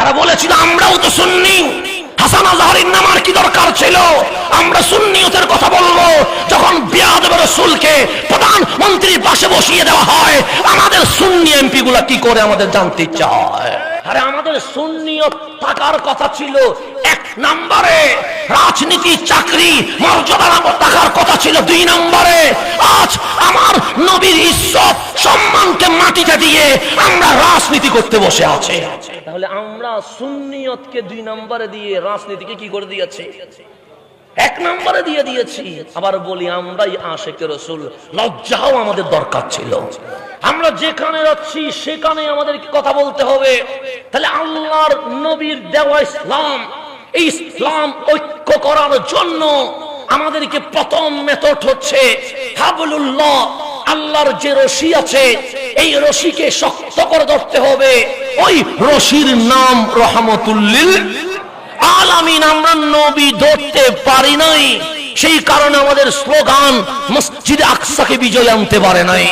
যারা বলেছিল আমরাও তো সুন্নি, হাসান আজহারীর নামার কি দরকার ছিল, আমরা সুন্নিয়তের কথা বলবো, যখন বিয়াদব রাসূলকে প্রধানমন্ত্রীর পাশে বসিয়ে দেওয়া হয় আমাদের সুন্নি এমপি গুলা কি করে আমাদের জানতে ইচ্ছা হয়। আরে আমাদের সুন্নিয়ত থাকার কথা ছিল এক নম্বরে, রাজনীতি চাকরি মর্যাদা থাকার কথা ছিল 2 নম্বরে। আজ আমার নবীর ইজ্জত সম্মানকে মাটিতে দিয়ে আমরা রাজনীতি করতে বসে আছি। তাহলে আমরা সুন্নিয়তকে 2 নম্বরে দিয়ে রাজনীতিকে কি করে দিয়েছি, 1 নম্বরে দিয়ে দিয়েছি। আবার বলি আমরাই আশিকে রাসূল, লজ্জাও আমাদের দরকার ছিল। আমরা যেখানে যাচ্ছি সেখানে আমাদেরকে কথা বলতে হবে। তাহলে আল্লাহর নবীর দেওয়া ইসলাম, এই ইসলাম ঐক্য করার জন্য আমাদেরকে প্রথম মেথড হচ্ছে হাবলুল্লাহ, আল্লাহর যে রশি আছে এই রশিকে শক্ত করে ধরতে হবে। ওই রশির নাম রহমাতুল লিল আলামিন। আমরা নবী ধরতে পারি নাই, সেই কারণে আমাদের স্লোগান মসজিদে আকসাকে বিজয় আনতে পারে নাই।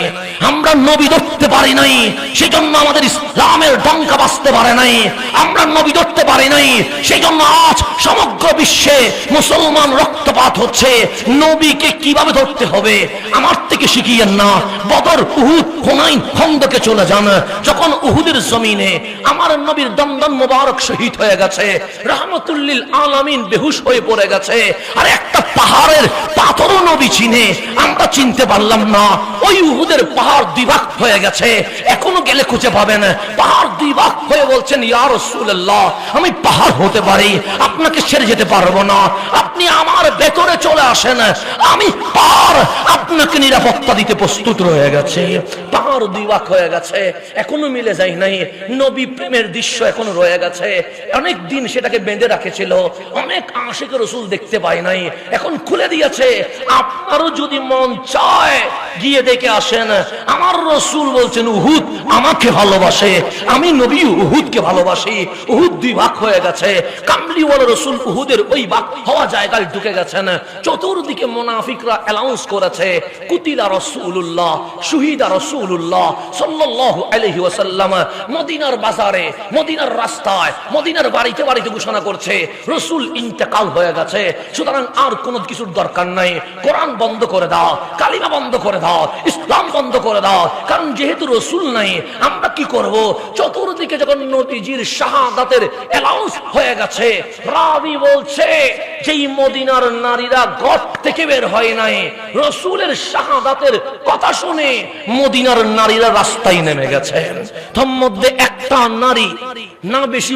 আমরা নবী ধরতে পারি নাই, সেজন্য আমাদের ইসলামের ডঙ্কা বাজতে পারে নাই। আমরা নবী ধরতে পারি নাই, সেজন্য আজ সমগ্র বিশ্বে মুসলমান রক্তপাত হচ্ছে। নবীকে কিভাবে ধরতে হবে আমার থেকে শিখিয়েন না। বদর, উহুদ, হুনাইন, খন্দকে চলে যান। যখন উহুদের জমিনে আমার নবীর দমদম মোবারক শহীদ হয়ে গেছে, রহমাতুল লিল আলামিন বেহুশ হয়ে পড়ে গেছে, আর একটা পাহাড়ের পাথরও নবী চিনে আমরা চিনতে পারলাম না। ওই উহুদের পাহাড় 2 ভাগ হয়ে গেছে, এখনো গেলে খুঁজে পাবেন। পাহাড় 2 ভাগ হয়ে বলছেন, ইয়া রাসূলুল্লাহ আমি পাহাড় হতে পারি, আপনাকে ছেড়ে যেতে পারবো না, আপনি আমার ভেতরে চলে আসেন, আমি পাহাড় আপনাকে নিরাপত্তা দিতে প্রস্তুত রয়ে গেছে। পাহাড় 2 ভাগ হয়ে গেছে, এখনো মিলে যায় নাই। নবী প্রেমের দৃশ্য এখনো রয়ে গেছে, অনেক দিন সেটাকে বেঁধে রাখেছিল, অনেক আশিক রাসূল দেখতে পায় নাই, এখন খুলে দিয়েছে। আপনারও যদি মন চায় গিয়ে দেখে আসেন। আমার রাসূল বলছেন উহুদ আমাকে ভালোবাসে, আমি নবী উহুদকে ভালোবাসি। উহুদ 2 ভাগ হয়ে গেছে, কামলিওয়ালা রাসূল উহুদের ওই ভাগ হওয়া জায়গায় ঢুকে গেছেন। চতুর্দিকে মুনাফিকরা অ্যানাউন্স করেছে কুতিলা রাসূলুল্লাহ, শহীদা রাসূলুল্লাহ সাল্লাল্লাহু আলাইহি ওয়াসাল্লাম। মদিনার বাজারে, মদিনার রাস্তায়, মদিনার বাড়িতে বাড়িতে ঘোষণা করছে রাসূল ইন্তেকাল হয়ে গেছে, সুতরাং আর কোনো কিছুর দরকার নাই, কোরআন বন্ধ করে দাও, কালিমা বন্ধ করে দাও, ইসলাম বন্ধ করে দাও। কারণ যেহেতু রাসূল নাই আমরা কি করব? চতুর্দিকে যখন নবীজির শাহাদাতের অ্যানাউন্স হয়ে গেছে, রাবি বলছে যে মদিনার নারীরা ঘর থেকে বের হয় নাই, রাসূলের শাহাদাতের কথা শুনে মদিনার নারীরা রাস্তায় নেমে গেছে। তার মধ্যে একটা নারী না বেশি